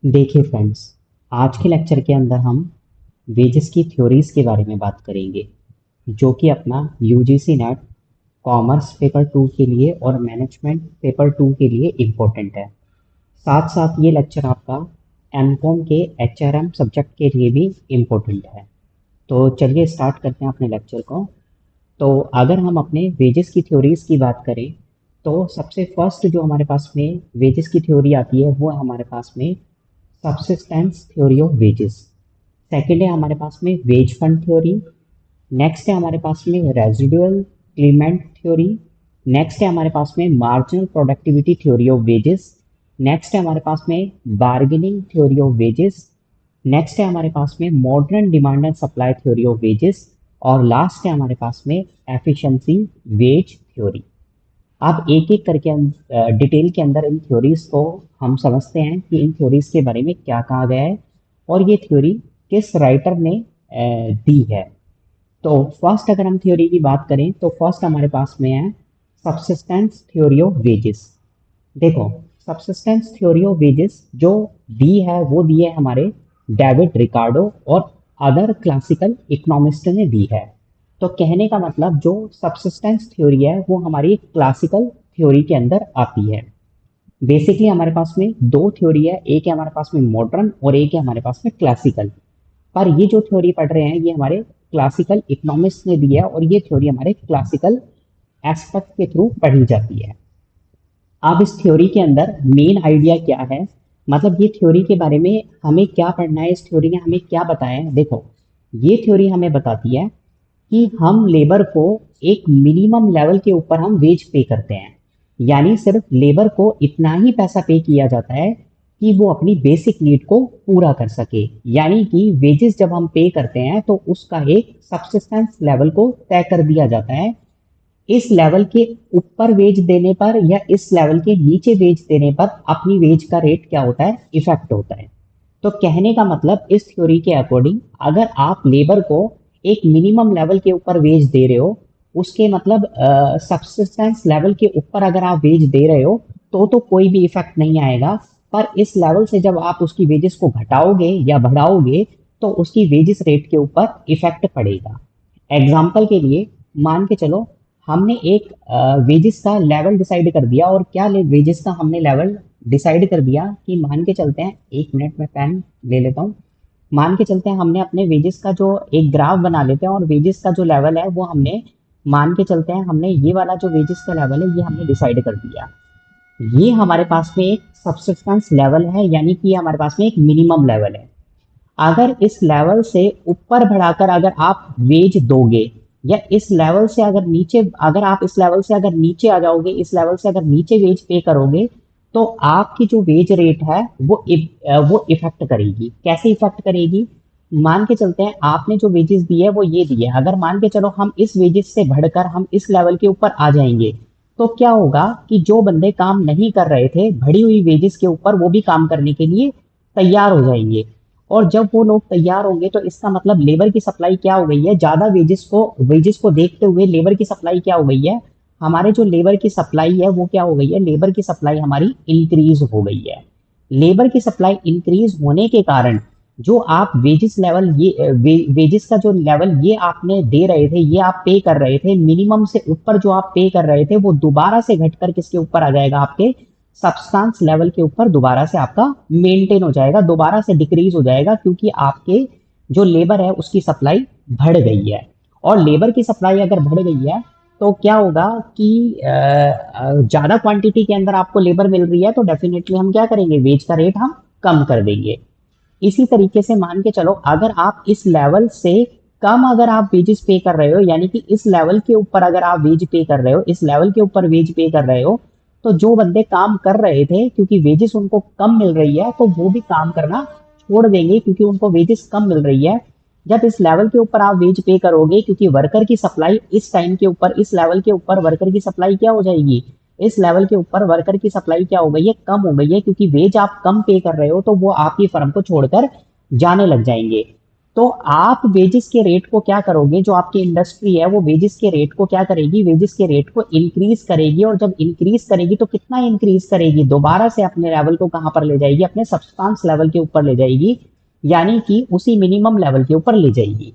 देखिए फ्रेंड्स, आज के लेक्चर के अंदर हम वेजेस की थ्योरीज के बारे में बात करेंगे, जो कि अपना यूजीसी नेट कॉमर्स पेपर 2 के लिए और मैनेजमेंट पेपर 2 के लिए इम्पोर्टेंट है। साथ साथ ये लेक्चर आपका एमकॉम के एचआरएम सब्जेक्ट के लिए भी इम्पोर्टेंट है। तो चलिए स्टार्ट करते हैं अपने लेक्चर को। तो अगर हम अपने वेजेस की थ्योरीज की बात करें, तो सबसे फर्स्ट जो हमारे पास में वेजेस की थ्योरी आती है वो है हमारे पास में subsistence theory of wages. Second है हमारे पास में वेज फंड थ्योरी। नेक्स्ट है हमारे पास में रेजिडुअल क्लीमेंट थ्योरी। नेक्स्ट है हमारे पास में marginal productivity theory of wages. Next है हमारे पास में bargaining theory of wages. Next है हमारे पास में modern demand and supply theory of wages. और लास्ट है हमारे पास में एफिशिएंसी वेज थ्योरी। आप एक एक करके डिटेल के अंदर इन थ्योरीज को हम समझते हैं कि इन थ्योरीज के बारे में क्या कहा गया है और ये थ्योरी किस राइटर ने दी है। तो फर्स्ट अगर हम थ्योरी की बात करें तो फर्स्ट हमारे पास में है सबसिस्टेंस थ्योरी ऑफ वेजेस। देखो, सबसिस्टेंस थ्योरी ऑफ वेजेस जो दी है वो दी है हमारे डेविड रिकार्डो और अदर क्लासिकल इकोनॉमिस्ट ने दी है। तो कहने का मतलब जो सबसिस्टेंस थ्योरी है वो हमारी क्लासिकल थ्योरी के अंदर आती है। बेसिकली हमारे पास में दो थ्योरी है, एक है हमारे पास में मॉडर्न और एक है हमारे पास में क्लासिकल। पर ये जो थ्योरी पढ़ रहे हैं ये हमारे क्लासिकल इकोनॉमिस्ट ने दी है और ये थ्योरी हमारे क्लासिकल एस्पेक्ट के थ्रू पढ़ी जाती है। अब इस थ्योरी के अंदर मेन आइडिया क्या है, मतलब ये थ्योरी के बारे में हमें क्या पढ़ना है, इस थ्योरी ने हमें क्या बताया है। देखो, ये थ्योरी हमें बताती है कि हम लेबर को एक मिनिमम लेवल के ऊपर हम वेज पे करते हैं। यानी सिर्फ लेबर को इतना ही पैसा पे किया जाता है कि वो अपनी बेसिक नीड को पूरा कर सके। यानी कि वेजेस जब हम पे करते हैं तो उसका एक सब्सिस्टेंस लेवल को तय कर दिया जाता है। इस लेवल के ऊपर वेज देने पर या इस लेवल के नीचे वेज देने पर अपनी वेज का रेट क्या होता है, इफेक्ट होता है। तो कहने का मतलब इस थ्योरी के अकॉर्डिंग अगर आप लेबर को एक मिनिमम लेवल के ऊपर वेज दे रहे हो, उसके मतलब सब्सिस्टेंस लेवल के ऊपर अगर आप वेज दे रहे हो तो कोई भी इफेक्ट नहीं आएगा। पर इस लेवल से जब आप उसकी वेजेस को घटाओगे या बढ़ाओगे तो उसकी वेजेस रेट के ऊपर इफेक्ट पड़ेगा। एग्जाम्पल के लिए मान के चलो, हमने एक वेजेस का लेवल डिसाइड कर दिया। और क्या वेजेस का हमने लेवल डिसाइड कर दिया कि मान के चलते हैं, एक मिनट में पेन ले लेता हूँ। मान के चलते हैं हमने अपने वेजेस का जो एक ग्राफ बना लेते हैं और वेजेस का जो लेवल है वो हमने मान के चलते हैं हमने ये वाला जो वेजेस का लेवल है ये हमने डिसाइड कर दिया। ये हमारे पास में एक सब्सिस्टेंस लेवल है, यानी कि ये हमारे पास में एक मिनिमम लेवल है। अगर इस लेवल से ऊपर बढ़ाकर अगर आप वेज दोगे या इस लेवल से अगर नीचे, अगर आप इस लेवल से अगर नीचे आ जाओगे, इस लेवल से अगर नीचे वेज पे करोगे तो आपकी जो वेज रेट है वो इफेक्ट करेगी। कैसे इफेक्ट करेगी? मान के चलते हैं आपने जो वेजेस दी है वो ये दी है। अगर मान के चलो हम इस वेजेस से बढ़कर हम इस लेवल के ऊपर आ जाएंगे तो क्या होगा कि जो बंदे काम नहीं कर रहे थे बढ़ी हुई वेजेस के ऊपर वो भी काम करने के लिए तैयार हो जाएंगे। और जब वो लोग तैयार होंगे तो इसका मतलब लेबर की सप्लाई क्या हो गई है, ज्यादा वेजेस को देखते हुए लेबर की सप्लाई क्या हो गई है, हमारे जो लेबर की सप्लाई है वो क्या हो गई है, लेबर की सप्लाई हमारी इंक्रीज हो गई है। लेबर की सप्लाई इंक्रीज होने के कारण जो आप वेजेस लेवल वेजेस का जो लेवल ये आपने दे रहे थे, ये आप पे कर रहे थे, मिनिमम से ऊपर जो आप पे कर रहे थे वो दोबारा से घटकर किसके ऊपर आ जाएगा, आपके सब्सटेंस लेवल के ऊपर दोबारा से आपका मेंटेन हो जाएगा, दोबारा से डिक्रीज हो जाएगा, क्योंकि आपके जो लेबर है उसकी सप्लाई बढ़ गई है। और लेबर की सप्लाई अगर बढ़ गई है तो क्या होगा कि ज्यादा क्वांटिटी के अंदर आपको लेबर मिल रही है तो डेफिनेटली हम क्या करेंगे, वेज का रेट हम कम कर देंगे। इसी तरीके से मान के चलो अगर आप इस लेवल से कम अगर आप वेजेस पे कर रहे हो, यानी कि इस लेवल के ऊपर अगर आप वेज पे कर रहे हो, इस लेवल के ऊपर वेज पे कर रहे हो, तो जो बंदे काम कर रहे थे क्योंकि वेजेस उनको कम मिल रही है तो वो भी काम करना छोड़ देंगे क्योंकि उनको वेजेस कम मिल रही है। जब इस लेवल के ऊपर आप वेज पे करोगे, क्योंकि वर्कर की सप्लाई इस टाइम के ऊपर, इस लेवल के ऊपर वर्कर की सप्लाई क्या हो जाएगी, इस लेवल के ऊपर वर्कर की सप्लाई क्या हो गई है, कम हो गई है, क्योंकि वेज आप कम पे कर रहे हो तो वो आपकी फर्म को छोड़कर जाने लग जाएंगे। तो आप वेजेस के रेट को क्या करोगे, जो आपकी इंडस्ट्री है वो वेजेस के रेट को क्या करेगी, वेजेस के रेट को इंक्रीज करेगी। और जब इंक्रीज करेगी तो कितना इंक्रीज करेगी, दोबारा से अपने लेवल को कहां पर ले जाएगी, अपने सब्सटेंस लेवल के ऊपर ले जाएगी, यानी कि उसी मिनिमम लेवल के ऊपर ले जाएगी।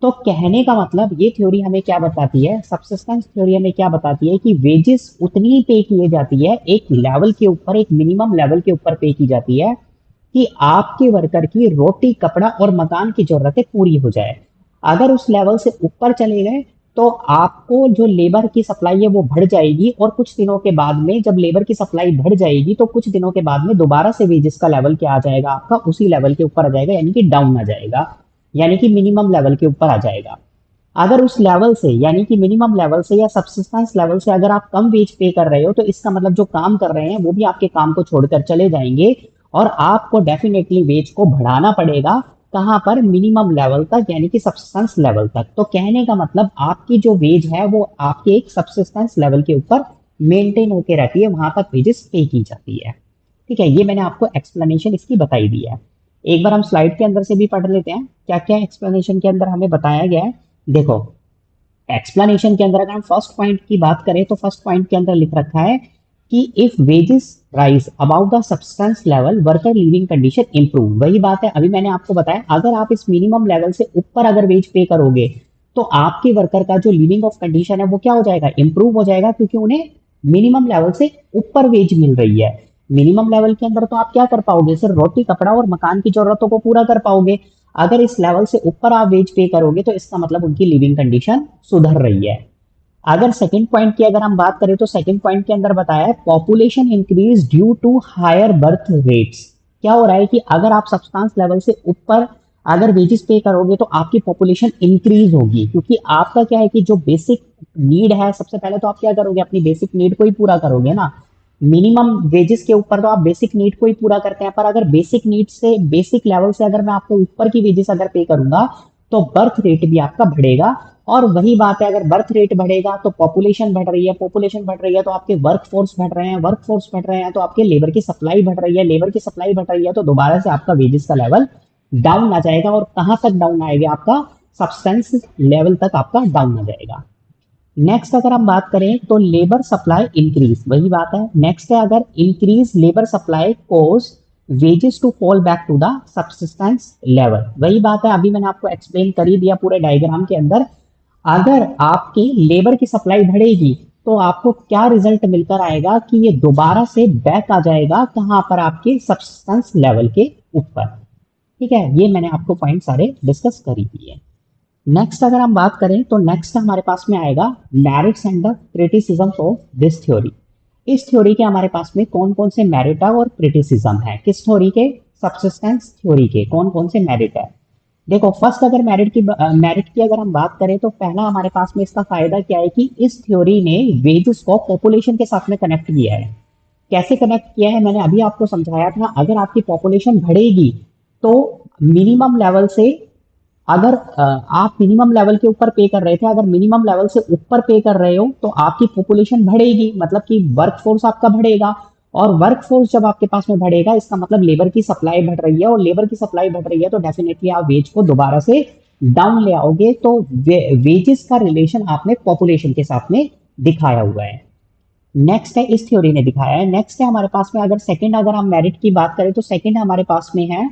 तो कहने का मतलब ये थ्योरी हमें क्या बताती है, सब्सिस्टेंस थ्योरी हमें क्या बताती है कि वेजेस उतनी ही पे किए जाती है, एक लेवल के ऊपर, एक मिनिमम लेवल के ऊपर पे की जाती है कि आपके वर्कर की रोटी, कपड़ा और मकान की जरूरतें पूरी हो जाए। अगर उस लेवल से ऊपर चले गए तो आपको जो लेबर की सप्लाई है वो बढ़ जाएगी, और कुछ दिनों के बाद में जब लेबर की सप्लाई बढ़ जाएगी तो कुछ दिनों के बाद में दोबारा से वेजेस का लेवल क्या आ जाएगा, आपका उसी लेवल के ऊपर आ जाएगा, यानी कि डाउन आ जाएगा, यानी कि मिनिमम लेवल के ऊपर आ जाएगा। अगर उस लेवल से, यानी कि मिनिमम लेवल से या सब्सिस्टेंस लेवल से अगर आप कम वेज पे कर रहे हो, तो इसका मतलब जो काम कर रहे हैं वो भी आपके काम को छोड़कर चले जाएंगे, और आपको डेफिनेटली वेज को बढ़ाना पड़ेगा। कहां पर, मिनिमम लेवल तक, यानी कि सब्सिस्टेंस लेवल तक। तो कहने का मतलब आपकी जो वेज है वो आपके एक सब्सिस्टेंस लेवल के ऊपर मेंटेन होकर रहती है, वहां तक वेजेस पे की जाती है। ठीक है, ये मैंने आपको एक्सप्लेनेशन इसकी बताई दी है। एक बार हम स्लाइड के अंदर से भी पढ़ लेते हैं क्या क्या एक्सप्लेनेशन के अंदर हमें बताया गया है। देखो, एक्सप्लेनेशन के अंदर अगर हम फर्स्ट पॉइंट की बात करें तो फर्स्ट पॉइंट के अंदर लिख रखा है कि if wages rise about the substance level, worker living condition improve. वही बात है, अभी मैंने आपको बताया, अगर आप इस मिनिमम लेवल से ऊपर अगर वेज पे करोगे तो आपके वर्कर का जो लिविंग ऑफ कंडीशन है वो क्या हो जाएगा, इंप्रूव हो जाएगा, क्योंकि उन्हें मिनिमम लेवल से ऊपर वेज मिल रही है। मिनिमम लेवल के अंदर तो आप क्या कर पाओगे, सिर्फ रोटी, कपड़ा और मकान की जरूरतों को पूरा कर पाओगे। अगर इस लेवल से ऊपर आप वेज पे करोगे तो इसका मतलब उनकी लिविंग कंडीशन सुधर रही है। अगर सेकंड पॉइंट की अगर हम बात करें तो सेकंड पॉइंट के अंदर बताया है population increase due to higher birth rates. क्या हो रहा है कि अगर आप सब्सटेंस लेवल से ऊपर अगर वेजेस पे करोगे तो आपकी पॉपुलेशन इंक्रीज होगी, क्योंकि आपका क्या है कि जो बेसिक नीड है, सबसे पहले तो आप क्या करोगे, अपनी बेसिक नीड को ही पूरा करोगे ना। मिनिमम वेजेस के ऊपर तो आप बेसिक नीड को ही पूरा करते हैं, पर अगर बेसिक नीड से, बेसिक लेवल से अगर मैं आपको ऊपर की वेजेस अगर पे करूंगा तो बर्थ रेट भी आपका बढ़ेगा। और वही बात है, अगर बर्थ रेट बढ़ेगा तो पॉपुलेशन बढ़ रही है, पॉपुलेशन बढ़ रही है तो आपके वर्क फोर्स बढ़ रहे हैं, वर्क फोर्स बढ़ रहे हैं तो आपके लेबर की सप्लाई बढ़ रही है, लेबर की सप्लाई बढ़ रही है तो दोबारा से आपका वेजेस का लेवल डाउन आ जाएगा। और कहां तक डाउन आएगा, आपका सब्सटेंस लेवल तक आपका डाउन आ जाएगा। नेक्स्ट अगर हम बात करें तो लेबर सप्लाई इंक्रीज, वही बात है। नेक्स्ट है, अगर increase labour supply cause wages to fall back to the subsistence level, वही बात है, अभी मैंने आपको एक्सप्लेन कर ही दिया पूरे डायग्राम के अंदर। अगर आपकी लेबर की सप्लाई बढ़ेगी तो आपको क्या रिजल्ट मिलकर आएगा कि ये दोबारा से बैक आ जाएगा कहां पर, आपके सब्सिस्टेंस लेवल के ऊपर। ठीक है, ये मैंने आपको पॉइंट सारे डिस्कस कर ही दिए। नेक्स्ट अगर हम बात करें तो नेक्स्ट हमारे पास में आएगा merits and the criticism of this theory. इस थ्योरी के हमारे पास में कौन कौन से मेरिट और क्रिटिसिज्म है, किस थ्योरी के, सब्सिस्टेंस थ्योरी के कौन कौन से मेरिट है। देखो, फर्स्ट अगर मेरिट की अगर हम बात करें तो पहला हमारे पास में इसका फायदा क्या है कि इस थ्योरी ने वेजेस को पॉपुलेशन के साथ में कनेक्ट किया है। कैसे कनेक्ट किया है, मैंने अभी आपको समझाया था, अगर आपकी पॉपुलेशन बढ़ेगी तो मिनिमम लेवल से, अगर आप मिनिमम लेवल के ऊपर पे कर रहे थे, अगर मिनिमम लेवल से ऊपर पे कर रहे हो तो आपकी पॉपुलेशन बढ़ेगी, मतलब कि वर्क फोर्स आपका बढ़ेगा। और वर्क फोर्स जब आपके पास में बढ़ेगा इसका मतलब लेबर की सप्लाई बढ़ रही है, और लेबर की सप्लाई बढ़ रही है तो डेफिनेटली आप वेज को दोबारा से डाउन ले आओगे। तो वेजेस का रिलेशन आपने पॉपुलेशन के साथ में दिखाया हुआ है। नेक्स्ट है, इस थ्योरी ने दिखाया है। नेक्स्ट है हमारे पास में, अगर सेकंड अगर हम मेरिट की बात करें तो सेकंड हमारे पास में है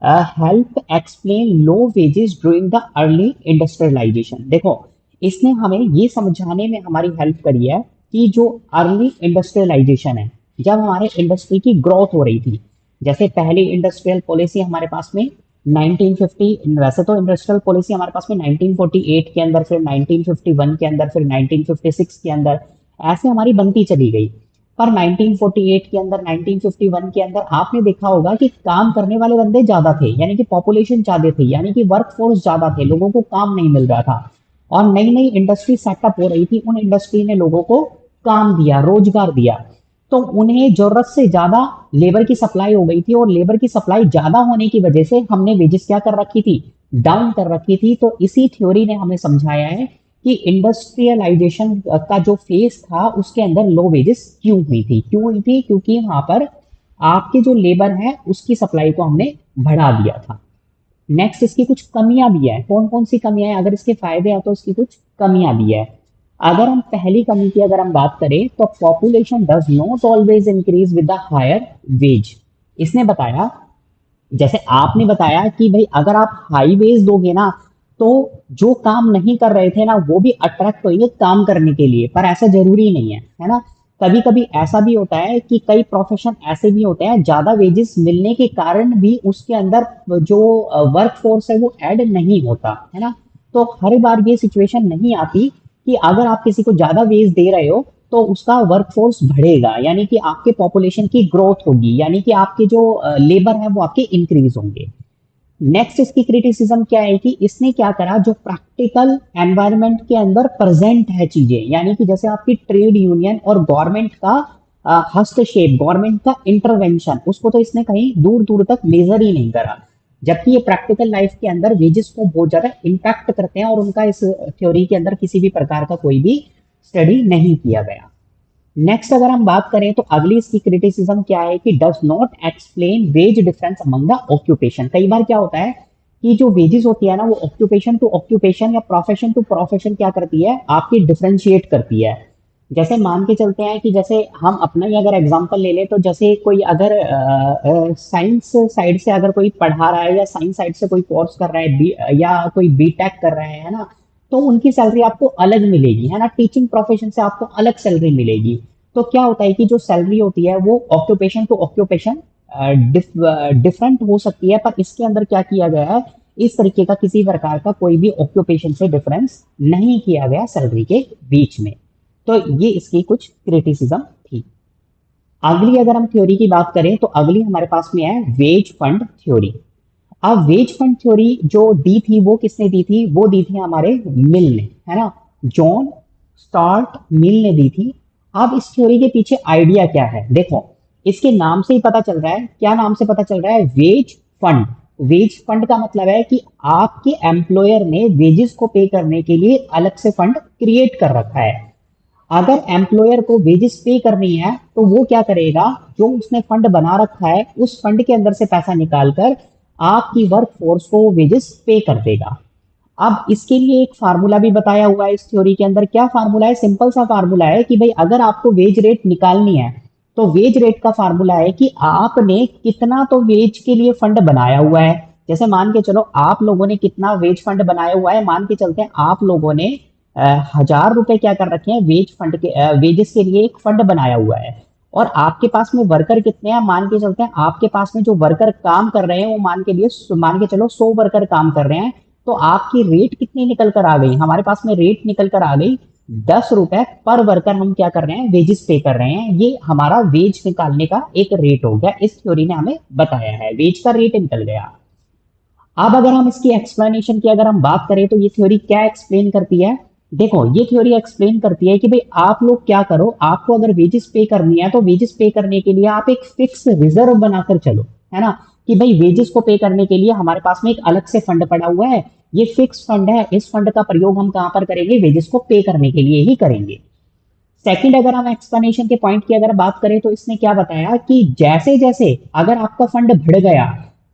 help explain low wages during the early industrialisation. देखो, इसने हमें ये समझाने में हमारी हेल्प करी है कि जो अर्ली इंडस्ट्रियलाइजेशन है, जब हमारे इंडस्ट्री की ग्रोथ हो रही थी, जैसे पहली इंडस्ट्रियल पॉलिसी हमारे पास में 1950, वैसे तो इंडस्ट्रियल पॉलिसी हमारे पास में 1948 के अंदर, फिर 1951 के अंदर, फिर 1956 के अंदर, ऐसे हमारी बनती चली गई। पर 1948 के अंदर, 1951 के अंदर आपने देखा होगा कि काम करने वाले बंदे ज्यादा थे, यानी कि पॉपुलेशन ज्यादा थी, यानी कि वर्क फोर्स ज्यादा थे, लोगों को काम नहीं मिल रहा था। और नई नई इंडस्ट्री सेटअप हो रही थी, उन इंडस्ट्री ने लोगों को काम दिया, रोजगार दिया। तो उन्हें जरूरत से ज्यादा लेबर की सप्लाई हो गई थी, और लेबर की सप्लाई ज्यादा होने की वजह से हमने वेजेस क्या कर रखी थी, डाउन कर रखी थी। तो इसी थ्योरी ने हमें समझाया है कि इंडस्ट्रियलाइजेशन का जो फेज था उसके अंदर लो वेजेस क्यों हुई थी, क्योंकि वहां पर आपके जो लेबर है उसकी सप्लाई को हमने बढ़ा दिया था। नेक्स्ट इसकी कुछ कमियां भी है। कौन कौन सी कमियां हैं? अगर इसके फायदे हैं तो इसकी कुछ कमियां भी है। अगर हम पहली कमी की अगर हम बात करें तो population does not always increase with the higher wage. इसने बताया, जैसे आपने बताया कि भाई अगर आप हाई वेज दोगे ना तो जो काम नहीं कर रहे थे ना वो भी अट्रैक्ट होंगे काम करने के लिए, पर ऐसा जरूरी नहीं है ना। कभी कभी ऐसा भी होता है कि कई प्रोफेशन ऐसे भी होते हैं ज्यादा वेजेस मिलने के कारण भी उसके अंदर जो वर्क फोर्स है वो ऐड नहीं होता है ना। तो हर बार ये सिचुएशन नहीं आती कि अगर आप किसी को ज्यादा वेज दे रहे हो तो उसका वर्कफोर्स बढ़ेगा, यानी कि आपके पॉपुलेशन की ग्रोथ होगी, यानी कि आपके जो लेबर है वो आपके इंक्रीज होंगे। नेक्स्ट इसकी क्रिटिसिज्म क्या है कि इसने क्या करा, जो प्रैक्टिकल एनवायरनमेंट के अंदर प्रेजेंट है चीजें, यानी कि जैसे आपकी ट्रेड यूनियन और गवर्नमेंट का हस्तक्षेप, गवर्नमेंट का इंटरवेंशन, उसको तो इसने कहीं दूर दूर तक मेजर ही नहीं करा। जबकि ये प्रैक्टिकल लाइफ के अंदर वेजेस को बहुत ज्यादा इम्पैक्ट करते हैं और उनका इस थ्योरी के अंदर किसी भी प्रकार का कोई भी स्टडी नहीं किया गया। नेक्स्ट अगर हम बात करें तो अगली इसकी क्रिटिसिज्म क्या है कि does not explain wage difference among the occupation. कई बार क्या होता है कि जो वेजेस होती है ना वो ऑक्यूपेशन टू ऑक्यूपेशन या प्रोफेशन टू प्रोफेशन क्या करती है, आपकी डिफरेंशिएट करती है। जैसे मान के चलते हैं कि जैसे हम अपना ही अगर एग्जांपल ले ले तो जैसे कोई अगर साइंस साइड से अगर कोई पढ़ा रहा है या साइंस साइड से कोई कोर्स कर रहा है या कोई बीटेक कर रहे हैं ना, तो उनकी सैलरी आपको अलग मिलेगी है ना। टीचिंग प्रोफेशन से आपको अलग सैलरी मिलेगी। तो क्या होता है कि जो सैलरी होती है वो ऑक्यूपेशन टू ऑक्यूपेशन डिफरेंट हो सकती है, पर इसके अंदर क्या किया गया है, इस तरीके का किसी प्रकार का कोई भी ऑक्यूपेशन से डिफरेंस नहीं किया गया सैलरी के बीच में। तो ये इसकी कुछ क्रिटिसिज्म थी। अगली अगर हम थ्योरी की बात करें तो अगली हमारे पास में है वेज फंड थ्योरी। अब वेज फंड थ्योरी जो दी थी वो किसने दी थी, वो दी थी हमारे मिल ने, है ना। जॉन स्टार्ट मिल ने दी थी। अब इस थ्योरी के पीछे आइडिया क्या है, देखो इसके नाम से ही पता चल रहा है। क्या नाम से पता चल रहा है? Veg fund. वेज फंड का मतलब है कि आपके एम्प्लॉयर ने वेजेस को पे करने के लिए अलग से फंड क्रिएट कर रखा है। अगर एम्प्लॉयर को वेजेस पे करनी है तो वो क्या करेगा, जो उसने फंड बना रखा है उस फंड के अंदर से पैसा निकालकर आपकी वर्क फोर्स को वेजेस पे कर देगा। अब इसके लिए एक फार्मूला भी बताया हुआ है इस थ्योरी के अंदर। क्या फार्मूला है? सिंपल सा फार्मूला है कि भाई अगर आपको वेज रेट निकालनी है तो वेज रेट का फार्मूला है कि आपने कितना तो वेज के लिए फंड बनाया हुआ है। जैसे मान के चलो आप लोगों ने कितना वेज फंड बनाया हुआ है, मान के चलते हैं आप लोगों ने 1,000 रुपए क्या कर रखे हैं, वेज फंड के वेजेस के लिए एक फंड बनाया हुआ है। और आपके पास में वर्कर कितने हैं, मान के चलते हैं आपके पास में जो वर्कर काम कर रहे हैं वो मान के चलो 100 वर्कर काम कर रहे हैं। तो आपकी रेट कितनी निकल कर आ गई, हमारे पास में रेट निकल कर आ गई 10 रुपए पर वर्कर। हम क्या कर रहे हैं, वेजेस पे कर रहे हैं। ये हमारा वेज निकालने का एक रेट हो गया, इस थ्योरी ने हमें बताया है, वेज का रेट निकल गया। अब अगर हम इसकी एक्सप्लेनेशन की अगर हम बात करें तो ये थ्योरी क्या एक्सप्लेन करती है, देखो ये थ्योरी एक्सप्लेन करती है कि भाई आप लोग क्या करो, आपको अगर वेजेस पे करनी है तो वेजेस पे करने के लिए आप एक फिक्स रिजर्व बनाकर चलो, है ना। कि भाई वेजेस को पे करने के लिए हमारे पास में एक अलग से फंड पड़ा हुआ है, ये फिक्स फंड है, इस फंड का प्रयोग हम कहां पर करेंगे, वेजेस को पे करने के लिए ही करेंगे। सेकंड अगर हम एक्सप्लेनेशन के पॉइंट की अगर बात करें तो इसने क्या बताया कि जैसे जैसे अगर आपका फंड बढ़ गया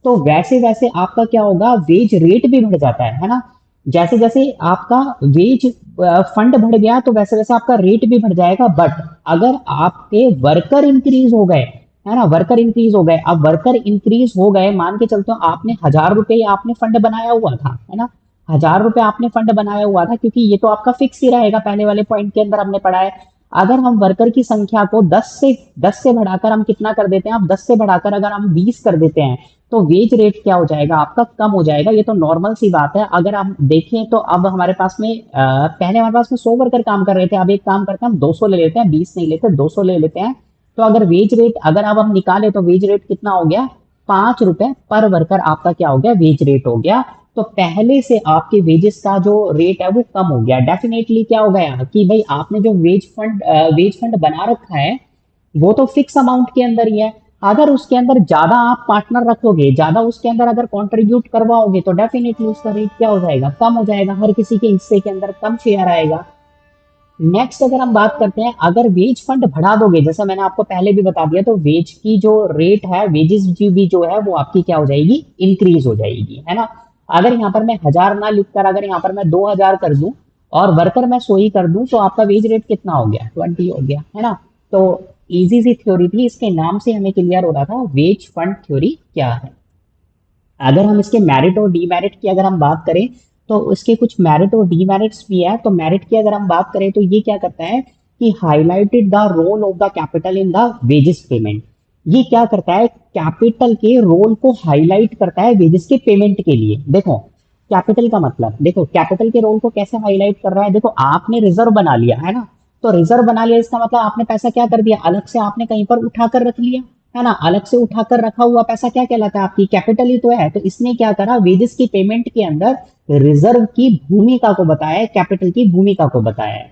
तो वैसे वैसे आपका क्या होगा, वेज रेट भी बढ़ जाता है ना। जैसे जैसे आपका वेज फंड बढ़ गया तो वैसे वैसे आपका रेट भी बढ़ जाएगा। बट अगर आपके वर्कर इंक्रीज हो गए, है ना, वर्कर इंक्रीज हो गए, अब वर्कर इंक्रीज हो गए, मान के चलते हो आपने 1,000 रुपए आपने फंड बनाया हुआ था, है ना। 1,000 रुपए आपने फंड बनाया हुआ था क्योंकि ये तो आपका फिक्स ही रहेगा, पहले वाले पॉइंट के अंदर हमने पढ़ा है। अगर हम वर्कर की संख्या को 10 से बढ़ाकर हम कितना कर देते हैं, अब 10 से बढ़ाकर अगर हम 20 कर देते हैं तो वेज रेट क्या हो जाएगा, आपका कम हो जाएगा। ये तो नॉर्मल सी बात है। अगर हम देखें तो अब हमारे पास में पहले हमारे पास में 100 वर्कर काम कर रहे थे, अब एक काम करते हैं हम 200 ले लेते हैं, 20 नहीं लेते 200 ले लेते हैं। तो अगर वेज रेट अगर अब हम निकाले तो वेज रेट कितना हो गया, 5 रुपए पर वर्कर आपका क्या हो गया, वेज रेट हो गया। तो पहले से आपके वेजेस का जो रेट है वो कम हो गया। डेफिनेटली क्या हो गया कि भाई आपने जो वेज फंड बना रखा है वो तो फिक्स अमाउंट के अंदर ही है। अगर उसके अंदर ज्यादा आप पार्टनर रखोगे, ज्यादा उसके अंदर अगर कंट्रीब्यूट करवाओगे तो डेफिनेटली उसका रेट क्या हो जाएगा, कम हो जाएगा। हर किसी के हिस्से के अंदर कम शेयर आएगा। नेक्स्ट अगर हम बात करते हैं, अगर वेज फंड बढ़ा दोगे, जैसे मैंने आपको पहले भी बता दिया, तो वेज की जो रेट है, वेजेस भी जो है वो आपकी क्या हो जाएगी, इंक्रीज हो जाएगी, है ना। अगर यहाँ पर मैं 1000 ना लिखकर अगर यहाँ पर मैं 2000 कर दूं और वर्कर मैं 100 ही कर दूं, तो आपका वेज रेट कितना हो गया, 20 हो गया, है ना। तो इजी सी थ्योरी थी, इसके नाम से हमें क्लियर हो रहा था वेज फंड थ्योरी क्या है। अगर हम इसके मेरिट और डीमेरिट की अगर हम बात करें, तो उसके कुछ मेरिट और डीमेरिट्स भी है। तो मेरिट की अगर हम बात करें, तो ये क्या करता है कि highlighted the role of the capital in the wages payment. ये क्या करता है, कैपिटल के रोल को हाईलाइट करता है वेजेस के पेमेंट के लिए। देखो कैपिटल का मतलब, देखो कैपिटल के रोल को कैसे हाईलाइट कर रहा है। देखो आपने रिजर्व बना लिया है ना, तो रिजर्व बना लिया इसका मतलब आपने पैसा क्या कर दिया, अलग से आपने कहीं पर उठा कर रख लिया, है ना। अलग से उठाकर रखा हुआ पैसा क्या कहलाता है, आपकी कैपिटल ही तो है। तो इसने क्या करा, वेजेस की पेमेंट के अंदर रिजर्व की भूमिका को बताया है, कैपिटल की भूमिका को बताया है।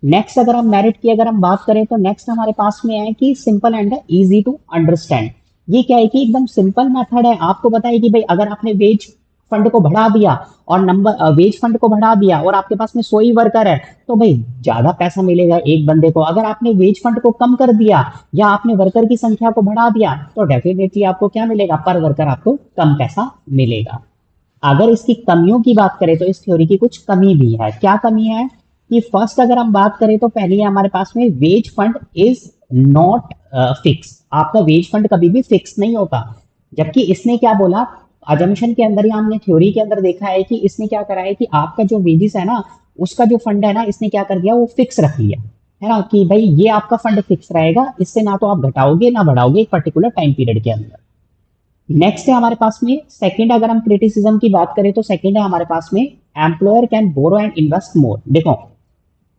नेक्स्ट अगर हम मेरिट की अगर हम बात करें, तो नेक्स्ट हमारे पास में है कि simple and easy to understand. ये क्या है कि एकदम सिंपल मेथड है, आपको पता है कि भाई अगर आपने वेज फंड को बढ़ा दिया और नंबर वेज फंड को बढ़ा दिया और आपके पास में 100 ही वर्कर है, तो भाई ज्यादा पैसा मिलेगा एक बंदे को। अगर आपने वेज फंड को कम कर दिया या आपने वर्कर की संख्या को बढ़ा दिया, तो डेफिनेटली आपको क्या मिलेगा, पर वर्कर आपको कम पैसा मिलेगा। अगर इसकी कमियों की बात करें, तो इस थ्योरी की कुछ कमी भी है। क्या कमी है कि फर्स्ट अगर हम बात करें, तो पहले हमारे पास में wage fund is not fix. आपका वेज फंड कभी भी फिक्स नहीं होता। जबकि इसने क्या बोला, अजम्पशन के अंदर या हमने थ्योरी के अंदर देखा है कि इसने क्या करा है कि आपका जो वेजेस है ना, उसका जो फंड है ना, इसने क्या कर दिया, वो फिक्स रख लिया, है ना, कि भाई ये आपका फंड फिक्स रहेगा, इससे ना तो आप घटाओगे ना बढ़ाओगे एक पर्टिकुलर टाइम पीरियड के अंदर। नेक्स्ट है हमारे पास में सेकंड, अगर हम क्रिटिसिज्म की बात करें, तो सेकंड है हमारे पास में employer can borrow and invest more. देखो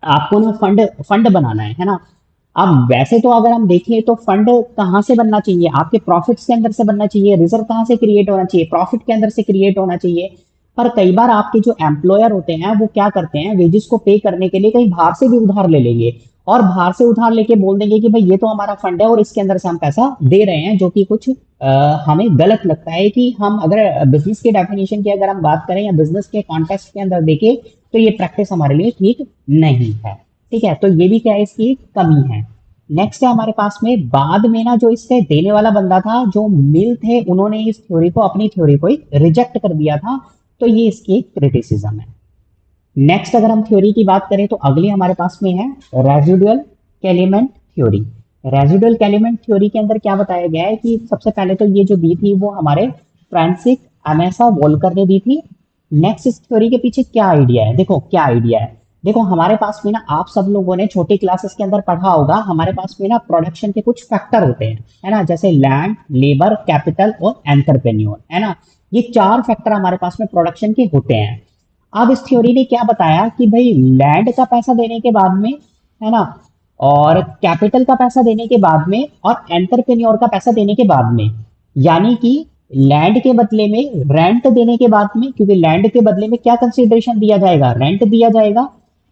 आपको ना फंड फंड बनाना है ना। अब वैसे तो अगर हम देखें, तो फंड कहाँ से बनना चाहिए, आपके प्रॉफिट्स के अंदर से बनना चाहिए। रिजर्व कहाँ से क्रिएट होना चाहिए, प्रॉफिट के अंदर से क्रिएट होना चाहिए। पर कई बार आपके जो एम्प्लॉयर होते हैं, वो क्या करते हैं, वेजेस को पे करने के लिए कहीं बाहर से भी उधार ले लेंगे और बाहर से उधार लेके बोल देंगे कि भाई ये तो हमारा फंड है और इसके अंदर से हम पैसा दे रहे हैं, जो कि कुछ हमें गलत लगता है। कि हम अगर बिजनेस के डेफिनेशन की अगर हम बात करें या बिजनेस के कॉन्टेक्स्ट के अंदर देखें, तो ये प्रैक्टिस हमारे लिए ठीक नहीं है। ठीक है, तो ये भी क्या है, इसकी कमी है। नेक्स्ट है हमारे पास में, बाद में ना जो इससे देने वाला बंदा था, जो मिल थे, उन्होंने इस थ्योरी को, अपनी थ्योरी को रिजेक्ट कर दिया था। तो ये इसकी क्रिटिसिज्म है। नेक्स्ट अगर हम थ्योरी की बात करें, तो अगली हमारे पास में है रेजिडुअल कैलिमेंट थ्योरी। रेजिडुअल कैलिमेंट थ्योरी के अंदर क्या बताया गया है कि सबसे पहले तो ये जो दी थी वो हमारे फ्रांसिस अमेसा वोल्कर ने दी थी। नेक्स्ट इस थ्योरी के पीछे क्या आइडिया है, देखो क्या आइडिया है। देखो हमारे पास में ना, आप सब लोगों ने छोटी क्लासेस के अंदर पढ़ा होगा, हमारे पास में ना प्रोडक्शन के कुछ फैक्टर होते हैं, है ना, जैसे लैंड, लेबर, कैपिटल और एंटरप्रेन्योर, है ना। ये चार फैक्टर हमारे पास में प्रोडक्शन के होते हैं। अब इस थ्योरी ने क्या बताया कि भाई लैंड का पैसा देने के बाद में, है ना, और कैपिटल का पैसा देने के बाद में और एंटरप्रेन्योर का पैसा देने के बाद में, यानी कि लैंड के बदले में रेंट देने के बाद में, क्योंकि लैंड के बदले में क्या कंसिडरेशन दिया जाएगा, रेंट दिया जाएगा,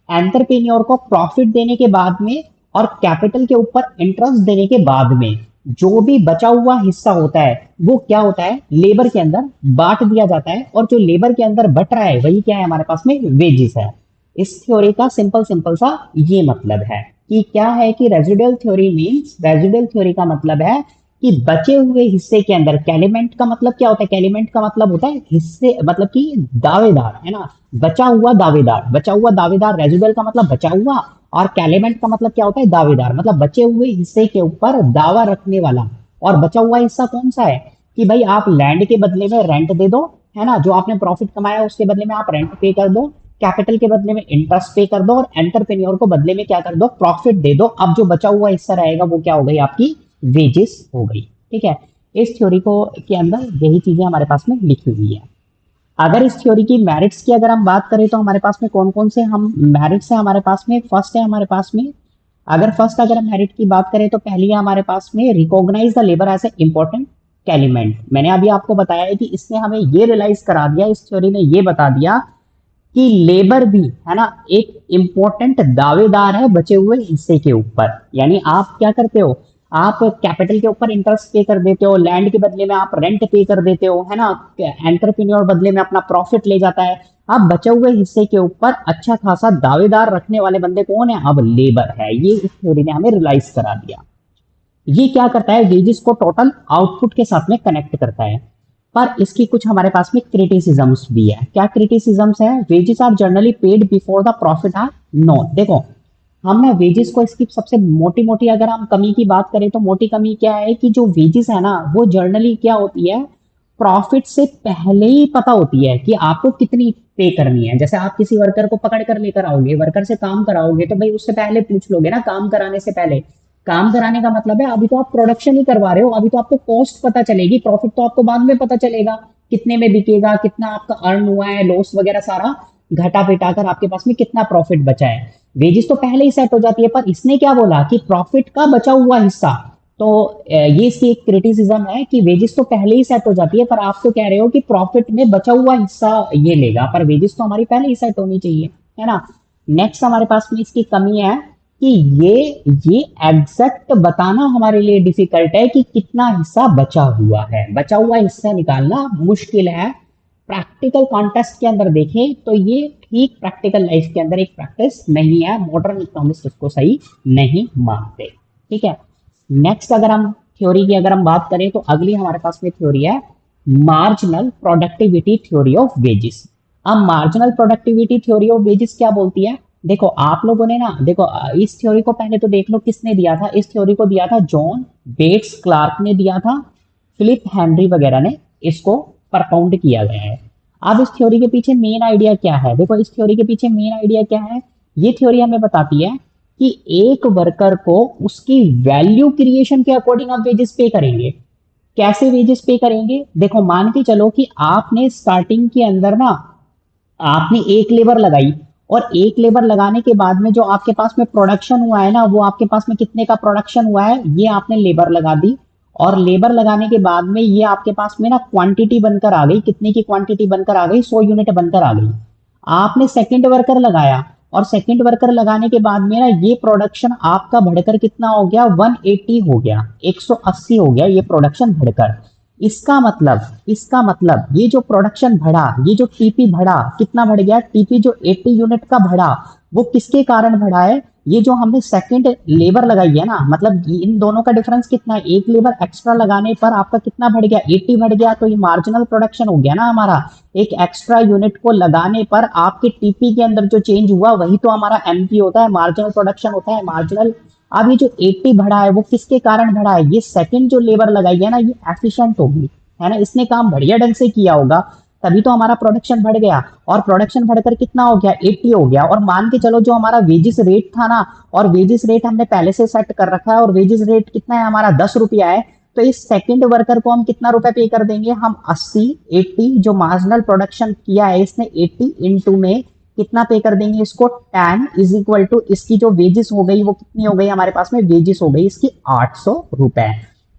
एंटरप्रेन्योर को प्रॉफिट देने के बाद में और कैपिटल के ऊपर इंटरेस्ट देने के बाद में, जो भी बचा हुआ हिस्सा होता है वो क्या होता है, लेबर के अंदर बांट दिया जाता है। और जो लेबर के अंदर बट रहा है वही क्या है, हमारे पास में वेजेस है। इस थ्योरी का सिंपल सिंपल सा ये मतलब है कि क्या है कि residual theory means, residual theory का मतलब है कि बचे हुए हिस्से के अंदर, कैलिमेंट का मतलब क्या होता है, कैलिमेंट का मतलब होता है हिस्से, मतलब कि दावेदार, है ना, बचा हुआ दावेदार, बचा हुआ दावेदार। रेजिडुअल का मतलब बचा हुआ और कैलिमेंट का मतलब क्या होता है, दावेदार, मतलब बचे हुए हिस्से के ऊपर दावा रखने वाला। और बचा हुआ हिस्सा कौन सा है कि भाई आप लैंड के बदले में रेंट दे दो, है ना, जो आपने प्रॉफिट कमाया उसके बदले में आप रेंट पे कर दो, कैपिटल के बदले में इंटरेस्ट पे कर दो और एंटरप्रेन्योर को बदले में क्या कर दो, प्रॉफिट दे दो। अब जो बचा हुआ हिस्सा रहेगा वो क्या हो गई, आपकी वेजेस हो गई। ठीक है, इस थ्योरी को के अंदर यही चीजें हमारे पास में लिखी हुई है। अगर इस थ्योरी की मेरिट्स की अगर हम बात करें, तो हमारे पास में कौन कौन से हम मेरिट्स है हमारे पास में, फर्स्ट है हमारे पास में, अगर फर्स्ट अगर हम मेरिट की बात करें, तो पहली है हमारे पास में recognise the labour as a important कैलिमेंट। मैंने अभी आपको बताया है कि इसने हमें ये रियलाइज करा दिया, इस थ्योरी ने ये बता दिया कि लेबर भी, है ना, एक इंपॉर्टेंट दावेदार है बचे हुए हिस्से के ऊपर। यानी आप क्या करते हो, आप कैपिटल के ऊपर इंटरेस्ट पे कर देते हो, लैंड के बदले में आप रेंट पे कर देते हो, है ना। एंटरप्रेन्योर बदले में अपना प्रॉफिट ले जाता है। अब बचे हुए हिस्से के ऊपर अच्छा खासा दावेदार रखने वाले बंदे कौन है? अब लेबर है। ये इस थ्योरी ने हमें रियलाइज करा दिया। ये क्या करता है? वेजेस को टोटल आउटपुट के साथ में कनेक्ट करता है। पर इसकी कुछ हमारे पास में क्रिटिसिजम्स भी है। क्या क्रिटिसिजम्स है? Wages are generally paid before the profit are no. देखो, हम ना वेजेस को, इसकी सबसे मोटी मोटी अगर हम कमी की बात करें तो मोटी कमी क्या है कि जो वेजेस है ना वो जनरली क्या होती है, प्रॉफिट से पहले ही पता होती है कि आपको कितनी पे करनी है। जैसे आप किसी वर्कर को पकड़ कर लेकर आओगे, वर्कर से काम कराओगे, तो भाई उससे पहले पूछ लोगे ना काम कराने से पहले। काम कराने का मतलब है अभी तो आप प्रोडक्शन ही करवा रहे हो, अभी तो आपको कॉस्ट पता चलेगी, प्रॉफिट तो आपको बाद में पता चलेगा कितने में बिकेगा, कितना आपका अर्न हुआ है, लॉस वगैरह सारा घटा पिटा कर आपके पास में कितना प्रॉफिट बचा है। वेजेस तो पहले ही सेट हो जाती है। पर इसने क्या बोला कि प्रॉफिट का बचा हुआ हिस्सा। तो ये इसकी एक क्रिटिसिज्म है कि वेजेस तो पहले ही सेट हो जाती है, पर आप तो कह रहे हो कि प्रॉफिट में बचा हुआ हिस्सा ये लेगा, पर वेजेस तो हमारी पहले ही सेट होनी चाहिए, है ना। नेक्स्ट हमारे पास में इसकी कमी है कि ये एग्जैक्ट बताना हमारे लिए डिफिकल्ट है कि कितना हिस्सा बचा हुआ है। बचा हुआ हिस्सा निकालना मुश्किल है। प्रैक्टिकल कॉन्टेस्ट के अंदर देखें तो ये ठीक प्रैक्टिकल लाइफ के अंदर एक प्रैक्टिस नहीं है। मॉडर्न इकोनॉमिस्ट इसको सही नहीं मानते। ठीक है। नेक्स्ट अगर हम थ्योरी की अगर हम बात करें तो अगली हमारे पास में थ्योरी है marginal productivity theory of wages. अब marginal productivity theory of wages क्या बोलती है? देखो आप लोगों ने ना, देखो इस थ्योरी को पहले तो देख लो किसने दिया था। इस थ्योरी को दिया था जॉन बेट्स क्लार्क ने दिया था, फिलिप हेनरी वगैरह ने इसको परपाउंड किया गया है। अब इस थ्योरी के पीछे मेन आइडिया क्या है? देखो इस थ्योरी के पीछे मेन आइडिया क्या है? ये थ्योरी हमें बताती है कि एक वर्कर को उसकी वैल्यू क्रिएशन के अकॉर्डिंग आप वेजेस पे करेंगे। कैसे वेजेस पे करेंगे? देखो मान के चलो कि आपने स्टार्टिंग के अंदर ना आपने एक लेबर लगाई, और एक लेबर लगाने के बाद में जो आपके पास में प्रोडक्शन हुआ है ना, वो आपके पास में कितने का प्रोडक्शन हुआ है ये आपने लेबर लगा दी। और लेबर लगाने के बाद में ये आपके पास में ना क्वांटिटी बनकर आ गई। कितने की क्वांटिटी बनकर आ गई? 100 यूनिट बनकर आ गई। आपने सेकंड वर्कर लगाया, और सेकंड वर्कर लगाने के बाद में ना ये प्रोडक्शन आपका बढ़कर कितना हो गया? 180 हो गया, 180 हो गया ये प्रोडक्शन बढ़कर। इसका मतलब ये जो प्रोडक्शन बढ़ा, ये जो टीपी बढ़ा, कितना बढ़ गया? टीपी जो 80 यूनिट का बढ़ा वो किसके कारण बढ़ा है? ये जो हमने सेकंड लेबर लगाई है ना, मतलब इन दोनों का डिफरेंस कितना है? एक लेबर एक्स्ट्रा लगाने पर आपका कितना बढ़ गया? 80 बढ़ गया। तो ये मार्जिनल प्रोडक्शन हो गया ना हमारा। एक एक्स्ट्रा यूनिट को लगाने पर आपके टीपी के अंदर जो चेंज हुआ वही तो हमारा एमपी होता है, मार्जिनल प्रोडक्शन होता है, मार्जिनल। अब ये जो 80 बढ़ा है वो किसके कारण बढ़ा है? ये सेकंड जो लेबर लगाई है ना ये एफिशिएंट होगी, है ना, इसने काम बढ़िया ढंग से किया होगा, तभी तो हमारा प्रोडक्शन बढ़ गया। और प्रोडक्शन बढ़कर कितना हो गया? 80 हो गया। और मान के चलो जो हमारा वेजेस रेट था ना, और वेजेस रेट हमने पहले से सेट कर रखा है, और वेजेस रेट कितना है हमारा? 10 रुपया है। तो इस सेकंड वर्कर को हम कितना रुपए पे कर देंगे? हम 80 जो मार्जिनल प्रोडक्शन किया है इसने 80 इंटू में कितना पे कर देंगे इसको? 10 इज इक्वल टू इसकी जो वेजेस हो गई वो कितनी हो गई हमारे पास में? वेजेस हो गई इसकी 800 रुपए।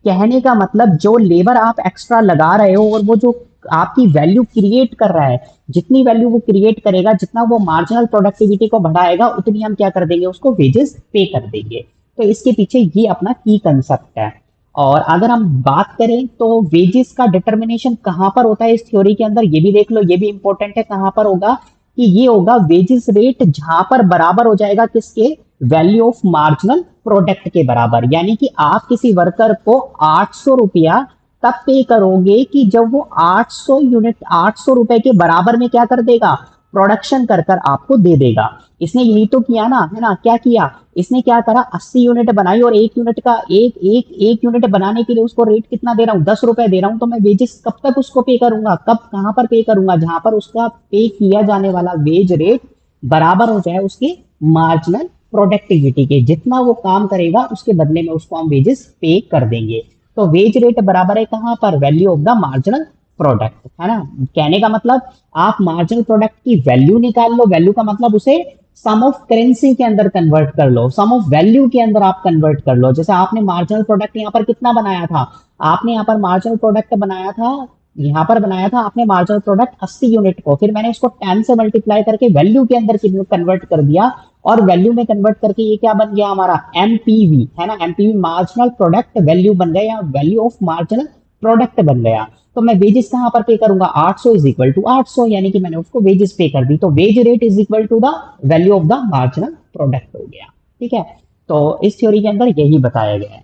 कहने का मतलब जो लेबर आप एक्स्ट्रा लगा रहे हो और वो जो आपकी वैल्यू क्रिएट कर रहा है, जितनी वैल्यू वो क्रिएट करेगा, जितना वो मार्जिनल प्रोडक्टिविटी को बढ़ाएगा, उतनी हम क्या कर देंगे? उसको वेजेस पे कर देंगे। तो इसके पीछे ये अपना की कंसेप्ट है। और अगर हम बात करें तो वेजेस का डिटर्मिनेशन कहां पर होता है इस थ्योरी के अंदर, ये भी देख लो, ये भी इंपॉर्टेंट है। कहां पर होगा? कि ये होगा वेजेस रेट जहां पर बराबर हो जाएगा किसके? वैल्यू ऑफ मार्जिनल प्रोडक्ट के बराबर। यानी कि आप किसी वर्कर को 800 रुपया तब पे करोगे कि जब वो 800 यूनिट 800 रुपए के बराबर में क्या कर देगा? प्रोडक्शन कर कर आपको दे देगा। इसने यही तो किया ना, है ना। क्या किया इसने? क्या करा? 80 यूनिट बनाई, और एक यूनिट का एक यूनिट बनाने के लिए उसको रेट कितना दे रहा हूँ? 10 रुपए दे रहा हूँ। तो मैं वेजेस कब तक उसको पे करूंगा? कब कहां पर पे करूंगा? जहां पर उसका पे किया जाने वाला वेज रेट बराबर हो जाए उसके मार्जिनल प्रोडक्टिविटी के। जितना वो काम करेगा उसके बदले में उसको हम वेजेस पे कर देंगे। तो वेज रेट बराबर है कहां पर? Value of the marginal product, है ना। कहने का मतलब आप मार्जिनल प्रोडक्ट की वैल्यू निकाल लो। वैल्यू का मतलब उसे सम ऑफ करेंसी के अंदर कन्वर्ट कर लो, सम ऑफ वैल्यू के अंदर आप कन्वर्ट कर लो। जैसे आपने मार्जिनल प्रोडक्ट यहाँ पर कितना बनाया था? आपने यहाँ पर मार्जिनल प्रोडक्ट बनाया था, यहाँ पर बनाया था आपने मार्जिनल प्रोडक्ट 80 यूनिट को, फिर मैंने इसको 10 से मल्टीप्लाई करके वैल्यू के अंदर कन्वर्ट कर दिया, और वैल्यू में कन्वर्ट करके ये क्या बन गया हमारा एमपीवी, है ना, एमपीवी मार्जिनल प्रोडक्ट वैल्यू बन गया, या वैल्यू ऑफ मार्जिनल प्रोडक्ट बन गया। तो मैं वेजेस कहां पर पे करूंगा, 800 इज इक्वल टू 800, यानी कि मैंने उसको वेजेस पे कर दी, तो wage rate is equal to the value of the marginal product हो गया। ठीक है, तो इस थ्योरी के अंदर यही बताया गया है।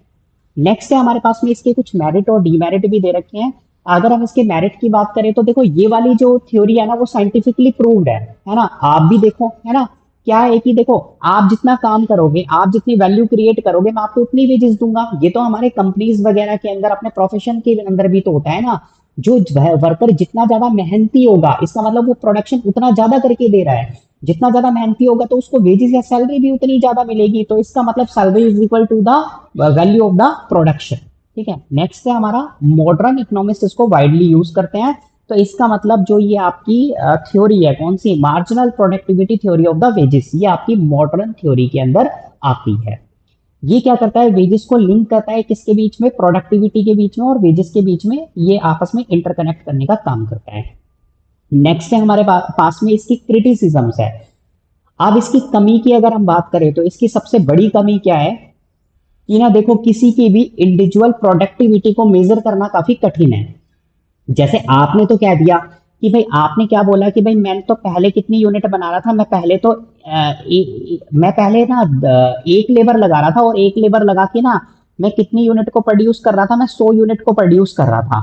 नेक्स्ट है हमारे पास में इसके कुछ मेरिट और डीमेरिट भी दे रखे हैं। अगर हम इसके मेरिट की बात करें तो देखो ये वाली जो थ्योरी है ना वो साइंटिफिकली प्रूव्ड है ना, आप भी देखो, है ना, क्या है कि देखो आप जितना काम करोगे, आप जितनी वैल्यू क्रिएट करोगे, मैं आपको उतनी वेजेस दूंगा। ये तो हमारे कंपनीज वगैरह के अंदर अपने प्रोफेशन के अंदर भी तो होता है ना, जो वर्कर जितना ज्यादा मेहनती होगा इसका मतलब वो प्रोडक्शन उतना ज्यादा करके दे रहा है, जितना ज्यादा मेहनती होगा तो उसको वेजेस या सैलरी भी उतनी ज्यादा मिलेगी, तो इसका मतलब salary is equal to the value of the production. ठीक है, नेक्स्ट है हमारा मॉडर्न इकोनॉमिस्ट इसको वाइडली यूज करते हैं, तो इसका मतलब जो ये आपकी थ्योरी है कौन सी, marginal productivity theory of the wages, ये आपकी मॉडर्न थ्योरी के अंदर आती है। ये क्या करता है, वेजेस को लिंक करता है किसके बीच में, प्रोडक्टिविटी के बीच में और वेजेस के बीच में, ये आपस में इंटरकनेक्ट करने का काम करता है। नेक्स्ट है हमारे पास में इसकी क्रिटिसिज्म्स है। अब इसकी कमी की अगर हम बात करें तो इसकी सबसे बड़ी कमी क्या है कि ना देखो किसी की भी इंडिविजुअल प्रोडक्टिविटी को मेजर करना काफी कठिन है। जैसे आपने तो क्या दिया कि भाई, आपने क्या बोला कि भाई मैं तो पहले कितनी यूनिट बना रहा था, मैं पहले तो मैं पहले ना एक लेबर लगा रहा था, और एक लेबर लगा के ना मैं कितनी यूनिट को प्रोड्यूस कर रहा था, मैं 100 यूनिट को प्रोड्यूस कर रहा था।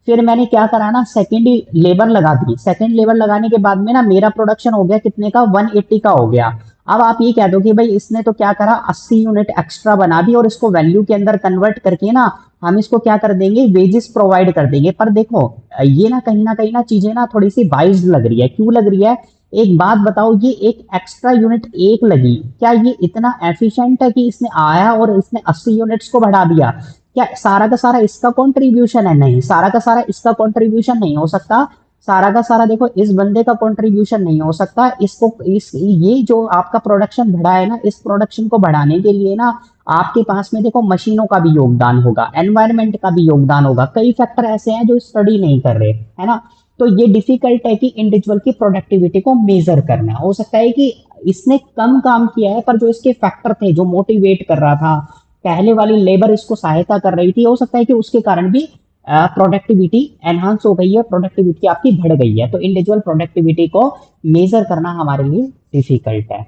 फिर मैंने क्या करा ना, सेकेंड लेबर लगा दी, सेकेंड लेबर लगाने के बाद में ना मेरा प्रोडक्शन हो गया कितने का, 180 का हो गया। अब आप ये कह दो कि भाई इसने तो क्या करा, 80 यूनिट एक्स्ट्रा बना दी, और इसको वैल्यू के अंदर कन्वर्ट करके ना हम इसको क्या कर देंगे, वेजेस प्रोवाइड कर देंगे। पर देखो ये ना कहीं ना चीजें ना थोड़ी सी बाइज्ड लग रही है, क्यों लग रही है, एक बात बताओ, ये एक एक्स्ट्रा यूनिट एक लगी, क्या ये इतना एफिशिएंट है कि इसने आया और इसने 80 यूनिट्स को बढ़ा दिया, क्या सारा का सारा इसका कंट्रीब्यूशन है, नहीं, सारा का सारा इसका कंट्रीब्यूशन नहीं हो सकता, सारा का सारा देखो इस बंदे का कंट्रीब्यूशन नहीं हो सकता। इसको ये जो आपका प्रोडक्शन बढ़ा है ना, इस प्रोडक्शन को बढ़ाने के लिए ना आपके पास में देखो मशीनों का भी योगदान होगा, एनवायरनमेंट का भी योगदान होगा, कई फैक्टर ऐसे हैं जो स्टडी नहीं कर रहे, है ना। तो ये डिफिकल्ट है कि इंडिविजुअल की प्रोडक्टिविटी को मेजर करना। हो सकता है कि इसने कम काम किया है, पर जो इसके फैक्टर थे जो मोटिवेट कर रहा था, पहले वाली लेबर इसको सहायता कर रही थी, हो सकता है कि उसके कारण भी प्रोडक्टिविटी एनहांस हो गई है, प्रोडक्टिविटी आपकी बढ़ गई है। तो इंडिविजुअल प्रोडक्टिविटी को मेजर करना हमारे लिए डिफिकल्ट है।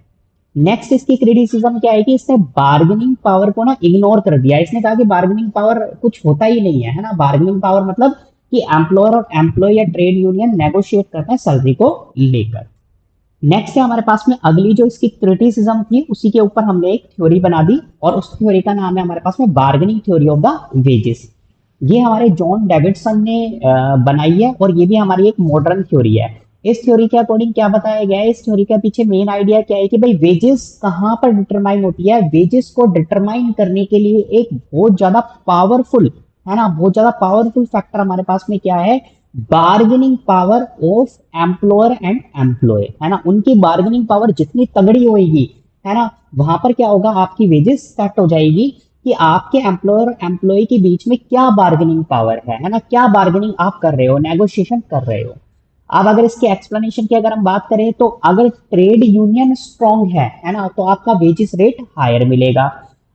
नेक्स्ट इसकी क्रिटिसिज्म क्या है कि इसने बार्गेनिंग पावर को ना इग्नोर कर दिया। इसने कहा कि बार्गेनिंग पावर कुछ होता ही नहीं है ना, बार्गेनिंग पावर मतलब कि एम्प्लॉयर और एम्प्लॉय या ट्रेड यूनियन नेगोशिएट करते हैं सैलरी को लेकर। नेक्स्ट है हमारे पास में अगली जो इसकी क्रिटिसिज्म थी, उसी के ऊपर हमने एक थ्योरी बना दी, और उस थ्योरी का नाम है हमारे पास में bargaining theory of the wages. ये हमारे जॉन डेविडसन ने बनाई है, और ये भी हमारी एक मॉडर्न थ्योरी है। इस थ्योरी के अकॉर्डिंग क्या बताया गया है, इस थ्योरी के पीछे मेन आइडिया क्या है कि भाई वेजेस कहाँ पर डिटरमाइन होती है, वेजेस को डिटरमाइन करने के लिए एक बहुत ज्यादा पावरफुल, है ना, बहुत ज्यादा पावरफुल फैक्टर हमारे पास में क्या है, bargaining power of employer and employ, है ना। उनकी बार्गेनिंग पावर जितनी तगड़ी होगी, है ना, वहां पर क्या होगा, आपकी वेजेस सेट हो जाएगी कि आपके एम्प्लॉयर एम्प्लॉय के बीच में क्या बार्गेनिंग पावर है ना, क्या बार्गेनिंग आप कर रहे हो, नेगोशिएशन कर रहे हो। अब अगर इसके एक्सप्लेनेशन की अगर हम बात करें तो अगर ट्रेड यूनियन स्ट्रांग है ना, तो आपका वेजेस रेट हायर मिलेगा।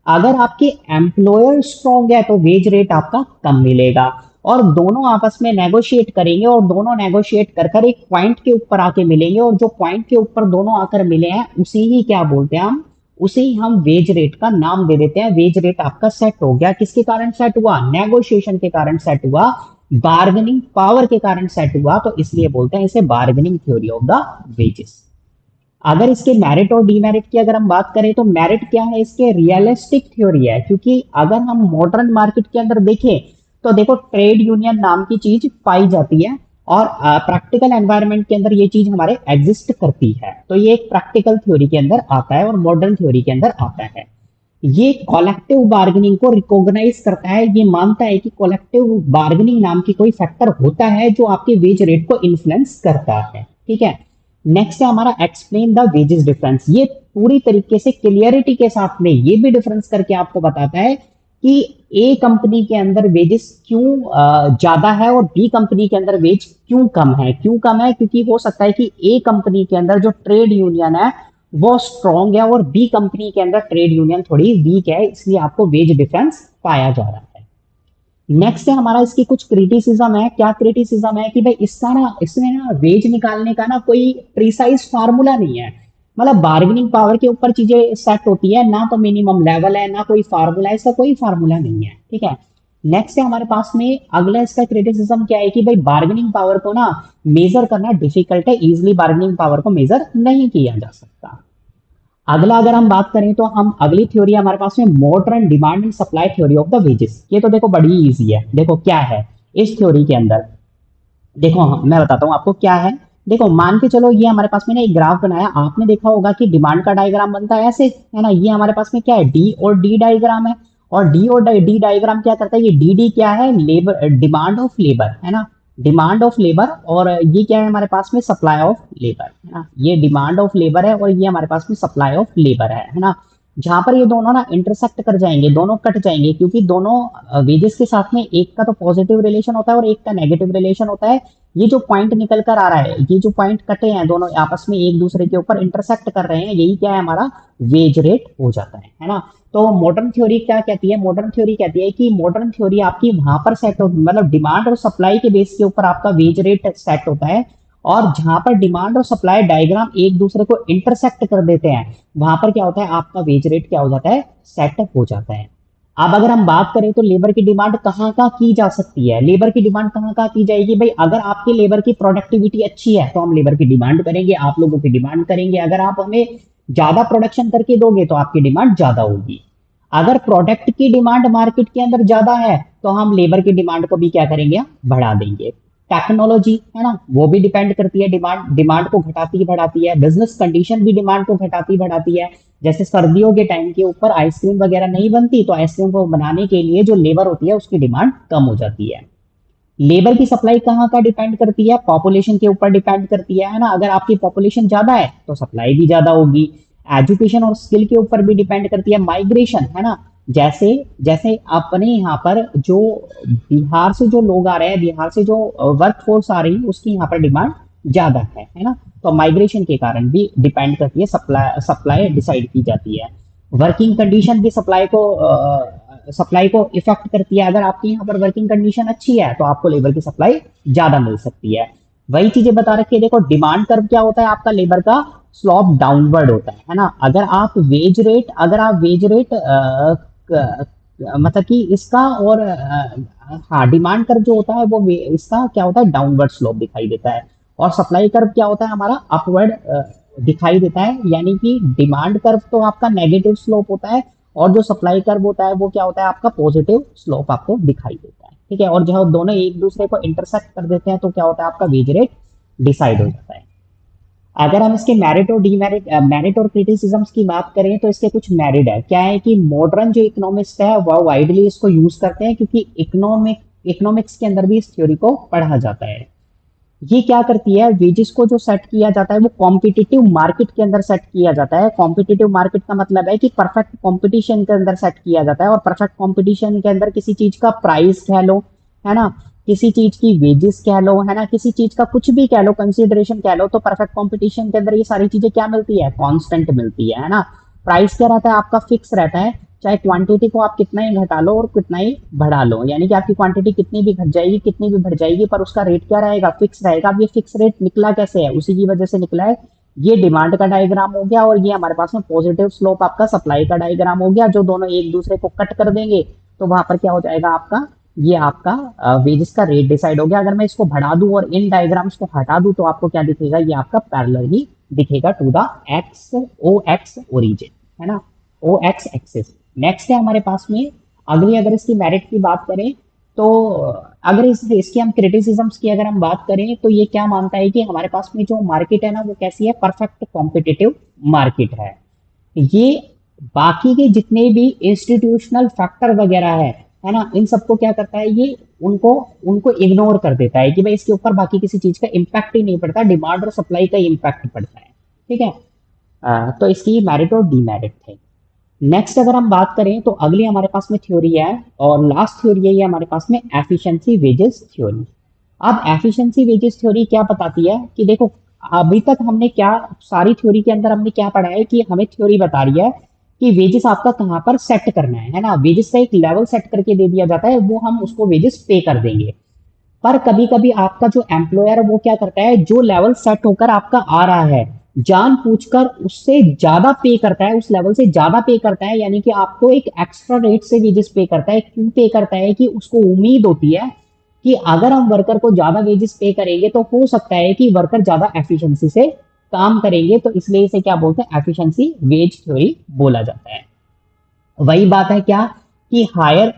अगर आपके एम्प्लॉयर स्ट्रांग है तो वेज रेट आपका कम मिलेगा। और दोनों आपस में नेगोशिएट करेंगे, और दोनों नेगोशिएट कर कर एक पॉइंट के ऊपर आके मिलेंगे, और जो पॉइंट के ऊपर दोनों आकर मिले हैं उसी ही क्या बोलते हैं हम, उसे ही हम वेज रेट का नाम दे देते हैं। वेज रेट आपका सेट हो गया, किसके कारण सेट हुआ, नेगोशिएशन के कारण सेट हुआ, बार्गेनिंग पावर के कारण सेट हुआ, तो इसलिए बोलते हैं इसे bargaining theory of the wages. अगर इसके मेरिट और डीमेरिट की अगर हम बात करें तो मेरिट क्या है, इसके रियलिस्टिक थ्योरी है, क्योंकि अगर हम मॉडर्न मार्केट के अंदर देखें तो देखो ट्रेड यूनियन नाम की चीज पाई जाती है, और प्रैक्टिकल एनवायरनमेंट के अंदर ये चीज हमारे एग्जिस्ट करती है। तो ये एक प्रैक्टिकल थ्योरी के अंदर आता है और मॉडर्न थ्योरी के अंदर आता है। ये कॉलेक्टिव बार्गेनिंग को रिकॉग्नाइज करता है, ये मानता है कि कॉलेक्टिव बार्गेनिंग नाम की कोई फैक्टर होता है जो आपके वेज रेट को इन्फ्लुएंस करता है। ठीक है, नेक्स्ट है हमारा एक्सप्लेन द वेजेस डिफरेंस। ये पूरी तरीके से क्लियरिटी के साथ में ये भी डिफरेंस करके आपको बताता है कि ए कंपनी के अंदर वेजेस क्यों ज्यादा है और बी कंपनी के अंदर वेज क्यों कम है। क्यों कम है, क्योंकि हो सकता है कि ए कंपनी के अंदर जो ट्रेड यूनियन है वो स्ट्रॉन्ग है और बी कंपनी के अंदर ट्रेड यूनियन थोड़ी वीक है, इसलिए आपको वेज डिफरेंस पाया जा रहा है। नेक्स्ट है हमारा, इसकी कुछ क्रिटिसिज्म है। क्या क्रिटिसिज्म है कि भाई इसका ना, इसमें ना वेज निकालने का ना कोई प्रिसाइज फार्मूला नहीं है। मतलब बार्गेनिंग पावर के ऊपर चीजें सेट होती है, ना तो मिनिमम लेवल है ना कोई फार्मूला है, इसका कोई फार्मूला नहीं है। ठीक है। नेक्स्ट है हमारे पास में अगला, इसका क्रिटिसिज्म क्या है कि भाई बार्गेनिंग पावर को ना मेजर करना डिफिकल्ट है, इजिली बार्गेनिंग पावर को मेजर नहीं किया जा सकता। अगला अगर हम बात करें तो हम अगली थ्योरी हमारे पास में modern demand and supply theory of the wages. ये तो देखो बड़ी इजी है। देखो क्या है इस थ्योरी के अंदर, देखो मैं बताता हूँ आपको क्या है। देखो मान के चलो, ये हमारे पास में ना एक ग्राफ बनाया, आपने देखा होगा कि डिमांड का डायग्राम बनता है ऐसे, है ना। ये हमारे पास में क्या है, डी और डी डायग्राम है। और डी और डी डायग्राम क्या करता है, ये डी डी क्या है, लेबर, डिमांड ऑफ लेबर, है ना। डिमांड ऑफ लेबर, और ये क्या है हमारे पास में, सप्लाई ऑफ लेबर, है ना। ये डिमांड ऑफ लेबर है और ये हमारे पास में सप्लाई ऑफ लेबर है ना। जहां पर ये दोनों ना इंटरसेक्ट कर जाएंगे, दोनों कट जाएंगे, क्योंकि दोनों वेजेस के साथ में एक का तो पॉजिटिव रिलेशन होता है और एक का नेगेटिव रिलेशन होता है। ये जो पॉइंट निकल कर आ रहा है, ये जो पॉइंट कटे हैं दोनों आपस में एक दूसरे के ऊपर इंटरसेक्ट कर रहे हैं, यही क्या है हमारा वेज रेट हो जाता है ना। तो मॉडर्न थ्योरी क्या कहती है, मॉडर्न थ्योरी कहती है कि मॉडर्न थ्योरी आपकी वहां पर सेट हो, मतलब डिमांड और सप्लाई के बेस के ऊपर आपका वेज रेट सेट होता है। और जहां पर डिमांड और सप्लाई डायग्राम एक दूसरे को इंटरसेक्ट कर देते हैं, वहां पर क्या होता है, आपका वेज रेट क्या हो जाता है, सेट हो जाता है। अब अगर हम बात करें तो लेबर की डिमांड कहाँ कहाँ की जा सकती है, लेबर की डिमांड कहाँ कहाँ की जाएगी भाई। अगर आपकी लेबर की प्रोडक्टिविटी अच्छी है तो हम लेबर की डिमांड करेंगे, आप लोगों की डिमांड करेंगे। अगर आप हमें ज्यादा प्रोडक्शन करके दोगे तो आपकी डिमांड ज्यादा होगी। अगर प्रोडक्ट की डिमांड मार्केट के अंदर ज्यादा है तो हम लेबर की डिमांड को भी क्या करेंगे, बढ़ा देंगे। टेक्नोलॉजी है ना, वो भी डिपेंड करती है, डिमांड डिमांड को घटाती बढ़ाती है। बिजनेस कंडीशन भी डिमांड को घटाती बढ़ाती है। जैसे सर्दियों के टाइम के ऊपर आइसक्रीम वगैरह नहीं बनती, तो आइसक्रीम को बनाने के लिए जो लेबर होती है उसकी डिमांड कम हो जाती है। लेबर की सप्लाई कहाँ का डिपेंड करती है, पॉपुलेशन के ऊपर डिपेंड करती है ना। अगर आपकी पॉपुलेशन ज्यादा है तो सप्लाई भी ज्यादा होगी। एजुकेशन और स्किल के ऊपर भी डिपेंड करती है, माइग्रेशन, है ना। जैसे जैसे अपने यहाँ पर जो बिहार से जो लोग आ रहे हैं, बिहार से जो वर्क फोर्स आ रही है, उसकी यहाँ पर डिमांड ज्यादा है ना। तो माइग्रेशन के कारण भी डिपेंड करती है, सप्लाई सप्लाई डिसाइड की जाती है। वर्किंग कंडीशन भी सप्लाई को इफेक्ट करती है। अगर आपकी यहाँ पर वर्किंग कंडीशन अच्छी है तो आपको लेबर की सप्लाई ज्यादा मिल सकती है। वही चीजें बता रखी है। देखो डिमांड कर्व क्या होता है आपका, लेबर का स्लॉप डाउनवर्ड होता है ना। अगर आप वेज रेट मतलब कि इसका और हाँ, डिमांड कर्व जो होता है वो इसका क्या होता है, डाउनवर्ड स्लोप दिखाई देता है। और सप्लाई कर्व क्या होता है हमारा, अपवर्ड दिखाई देता है। यानी कि डिमांड कर्व तो आपका नेगेटिव स्लोप होता है, और जो सप्लाई कर्व होता है वो क्या होता है, आपका पॉजिटिव स्लोप आपको दिखाई देता है। ठीक है। और जब दोनों एक दूसरे को इंटरसेक्ट कर देते हैं तो क्या होता है, आपका वेज रेट डिसाइड हो जाता है। अगर हम इसके मेरिट और डीमेरिट, मेरिट और क्रिटिसिज्म्स की बात करें तो इसके कुछ मेरिट है। क्या है कि मॉडर्न जो इकोनॉमिस्ट है वह वाइडली इसको यूज करते हैं, क्योंकि इकोनॉमिक्स के अंदर भी इस थ्योरी को पढ़ा जाता है। ये क्या करती है, वेजेस को जो सेट किया जाता है वो कॉम्पिटिटिव मार्केट के अंदर सेट किया जाता है। कॉम्पिटिटिव मार्केट का मतलब है कि परफेक्ट कंपटीशन के अंदर सेट किया जाता है। और परफेक्ट कंपटीशन के अंदर किसी चीज का प्राइस कह लो, है ना, किसी चीज की वेजेस कह लो, है ना, किसी चीज का कुछ भी कह लो, कंसिडरेशन कह लो, तो परफेक्ट कंपटीशन के अंदर ये सारी चीजें क्या मिलती है, कांस्टेंट मिलती है ना। प्राइस क्या रहता है आपका, फिक्स रहता है। चाहे क्वांटिटी को आप कितना ही घटा लो और कितना ही बढ़ा लो, यानी कि आपकी क्वांटिटी कितनी भी घट जाएगी कितनी भी बढ़ जाएगी, पर उसका रेट क्या रहेगा, फिक्स रहेगा। अब ये फिक्स रेट निकला कैसे है, उसी की वजह से निकला है। ये डिमांड का डायग्राम हो गया, और ये हमारे पास में पॉजिटिव स्लोप आपका सप्लाई का डायग्राम हो गया। जो दोनों एक दूसरे को कट कर देंगे तो वहां पर क्या हो जाएगा आपका, ये आपका वेजेस का रेट डिसाइड हो गया। अगर मैं इसको बढ़ा दूं और इन डायग्राम्स को हटा दूं तो आपको क्या दिखेगा, ये आपका पैरेलल ही दिखेगा टू द एक्स ओरिजिन, है ना, ओ एक्स एक्सिस। नेक्स्ट है हमारे पास में अगली, अगर इसकी मेरिट की बात करें तो अगर इसकी हम क्रिटिसिज्म्स की अगर हम बात करें तो ये क्या मानता है कि हमारे पास में जो मार्केट है ना वो कैसी है, परफेक्ट कॉम्पिटिटिव मार्केट है। ये बाकी के जितने भी इंस्टीट्यूशनल फैक्टर वगैरह है ना, इन सबको क्या करता है, ये उनको उनको इग्नोर कर देता है कि भाई इसके ऊपर बाकी किसी चीज का इम्पैक्ट ही नहीं पड़ता, डिमांड और सप्लाई का इम्पैक्ट पड़ता है। ठीक है। तो इसकी मेरिट और डीमेरिट थे। नेक्स्ट अगर हम बात करें तो अगली हमारे पास में थ्योरी है, और लास्ट थ्योरी है ये हमारे पास में, एफिशिएंसी वेजेस थ्योरी। अब एफिशिएंसी वेजेस थ्योरी क्या बताती है कि देखो अभी तक हमने क्या, सारी थ्योरी के अंदर हमने क्या पढ़ा है कि हमें थ्योरी बता रही है कि वेजेस आपका कहाँ पर सेट करना है ना, वेजेस का एक लेवल सेट करके दे दिया जाता है, वो हम उसको वेजेस पे कर देंगे। पर कभी कभी आपका जो एम्प्लॉयर है वो क्या करता है, जो लेवल सेट होकर आपका आ रहा है जान पूछकर उससे ज्यादा पे करता है, उस लेवल से ज्यादा पे करता है, यानी कि आपको एक एक्स्ट्रा रेट से वेजेस पे करता है। क्यों पे करता है, कि उसको उम्मीद होती है कि अगर हम वर्कर को ज्यादा वेजेस पे करेंगे तो हो सकता है कि वर्कर ज्यादा एफिशिएंसी से काम करेंगे, तो इसलिए इसे क्या बोलते हैं, एफिशिएंसी वेज थ्योरी बोला जाता है। वही बात है क्या, कि हायर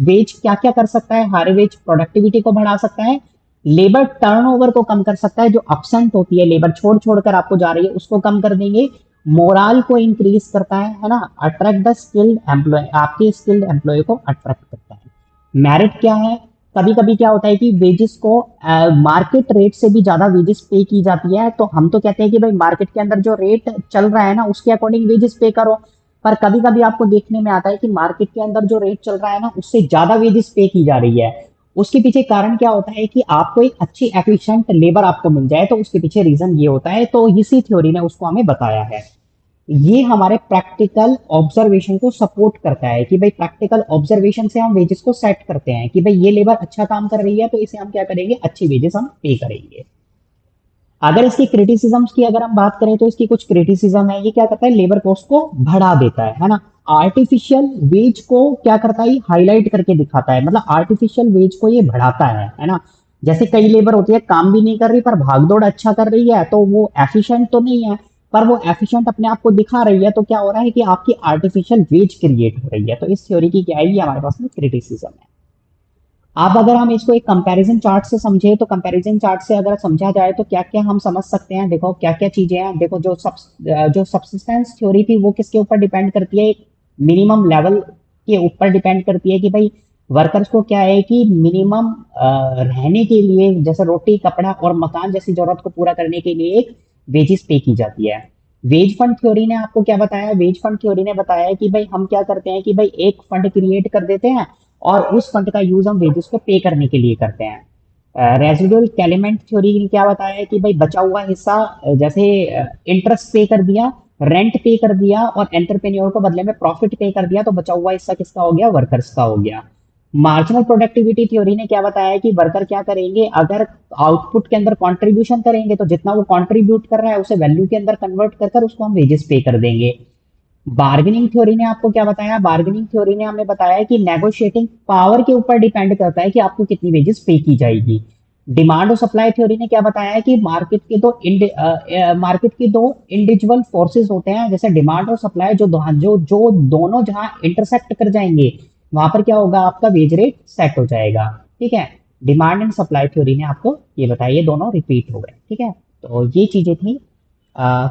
वेज क्या क्या कर सकता है, हायर वेज प्रोडक्टिविटी को बढ़ा सकता है, लेबर टर्नओवर को कम कर सकता है, जो अपसेंट होती है लेबर छोड़ छोड़कर आपको जा रही है उसको कम कर देंगे, मोराल को इंक्रीज करता है ना, अट्रैक्ट द स्किल्ड एम्प्लॉय, आपके स्किल्ड एम्प्लॉय को अट्रैक्ट करता है। मेरिट क्या है, कभी कभी क्या होता है कि वेजेस को मार्केट रेट से भी ज्यादा वेजेस पे की जाती है, तो हम तो कहते हैं कि भाई मार्केट के अंदर जो रेट चल रहा है ना उसके अकॉर्डिंग वेजेस पे करो। पर कभी कभी आपको देखने में आता है कि मार्केट के अंदर जो रेट चल रहा है ना उससे ज्यादा वेजेस पे की जा रही है। उसके पीछे कारण क्या होता है कि आपको एक अच्छी एफिशिएंट लेबर आपको मिल जाए, तो उसके पीछे रीजन ये होता है, तो इसी थ्योरी ने उसको हमें बताया है। ये हमारे प्रैक्टिकल ऑब्जर्वेशन को सपोर्ट करता है कि भाई प्रैक्टिकल ऑब्जर्वेशन से हम वेजेस को सेट करते हैं कि भाई ये लेबर अच्छा काम कर रही है तो इसे हम क्या करेंगे, अच्छी वेजेस हम पे करेंगे। अगर इसकी क्रिटिसिज्म्स की अगर हम बात करें तो इसकी कुछ क्रिटिसिज्म है, ये क्या करता है, लेबर कॉस्ट को बढ़ा देता है ना, आर्टिफिशियल वेज को क्या करता है, हाईलाइट करके दिखाता है, मतलब आर्टिफिशियल वेज को ये बढ़ाता है ना। जैसे कई लेबर होती है काम भी नहीं कर रही पर भागदौड़ अच्छा कर रही है, तो वो एफिशिएंट तो नहीं है, पर वो एफिशिएंट अपने आप को दिखा रही है, तो क्या हो रहा है कि आपकी आर्टिफिशियल वेज क्रिएट हो रही है। तो इस थ्योरी की क्या है, ये हमारे पास में क्रिटिसिज्म है। अब अगर हम इसको एक कंपैरिजन चार्ट से समझे, तो कंपैरिजन चार्ट से अगर समझा जाए तो क्या क्या हम समझ सकते हैं, देखो क्या क्या चीजें हैं। देखो जो सब्सिस्टेंस थ्योरी थी वो किसके ऊपर डिपेंड करती है, मिनिमम लेवल के ऊपर डिपेंड करती है कि भाई वर्कर्स को क्या है कि मिनिमम रहने के लिए, जैसे रोटी कपड़ा और मकान जैसी जरूरत को पूरा करने के लिए एक वेजेस पे की जाती है। वेज फंड थ्योरी ने आपको क्या बताया, वेज फंड थ्योरी ने बताया है कि भाई हम क्या करते हैं कि भाई एक फंड क्रिएट कर देते हैं और उस फंड का यूज हम वेजेस को पे करने के लिए करते हैं। रेजिडुअल कैलिमेंट थ्योरी ने क्या बताया है कि भाई बचा हुआ हिस्सा जैसे इंटरेस्ट पे कर दिया, रेंट पे कर दिया और एंटरप्रेन्योर को बदले में प्रॉफिट पे कर दिया, तो बचा हुआ हिस्सा किसका हो गया, वर्कर्स का हो गया। मार्जिनल प्रोडक्टिविटी थ्योरी ने क्या बताया है कि वर्कर क्या करेंगे, अगर आउटपुट के अंदर कंट्रीब्यूशन करेंगे तो जितना वो कंट्रीब्यूट कर रहा है उसे वैल्यू के अंदर कन्वर्ट कर कर उसको हम वेजेस पे कर देंगे। बार्गेनिंग थ्योरी ने आपको क्या बताया, बार्गेनिंग थ्योरी ने हमें बताया कि नेगोशिएटिंग पावर के ऊपर डिपेंड करता है कि आपको कितनी वेजेस पे की जाएगी। डिमांड और सप्लाई थ्योरी ने क्या बताया है कि मार्केट की दो इंडिविजुअल फोर्सेस होते हैं, जैसे डिमांड और सप्लाई, जो दोनों जहां इंटरसेक्ट कर जाएंगे वहां पर क्या होगा, आपका वेज रेट सेट हो जाएगा। ठीक है, डिमांड एंड सप्लाई थ्योरी ने आपको ये बताया, ये दोनों रिपीट हो गए। ठीक है, तो ये चीजें थी।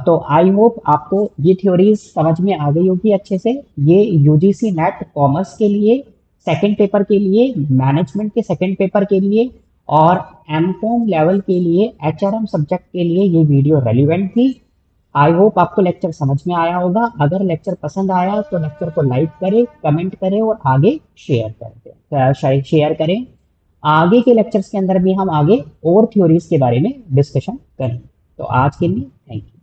तो आई होप आपको ये थ्योरीज समझ में आ गई होगी अच्छे से। ये यूजीसी नेट कॉमर्स के लिए सेकंड पेपर के लिए, मैनेजमेंट के सेकंड पेपर के लिए और एमकॉम लेवल के लिए एचआरएम सब्जेक्ट के लिए ये वीडियो रेलिवेंट थी। आई होप आपको लेक्चर समझ में आया होगा। अगर लेक्चर पसंद आया तो लेक्चर को लाइक करें, कमेंट करें और आगे शेयर करें। आगे के लेक्चर्स के अंदर भी हम आगे और थ्योरीज के बारे में डिस्कशन करें। तो आज के लिए थैंक यू।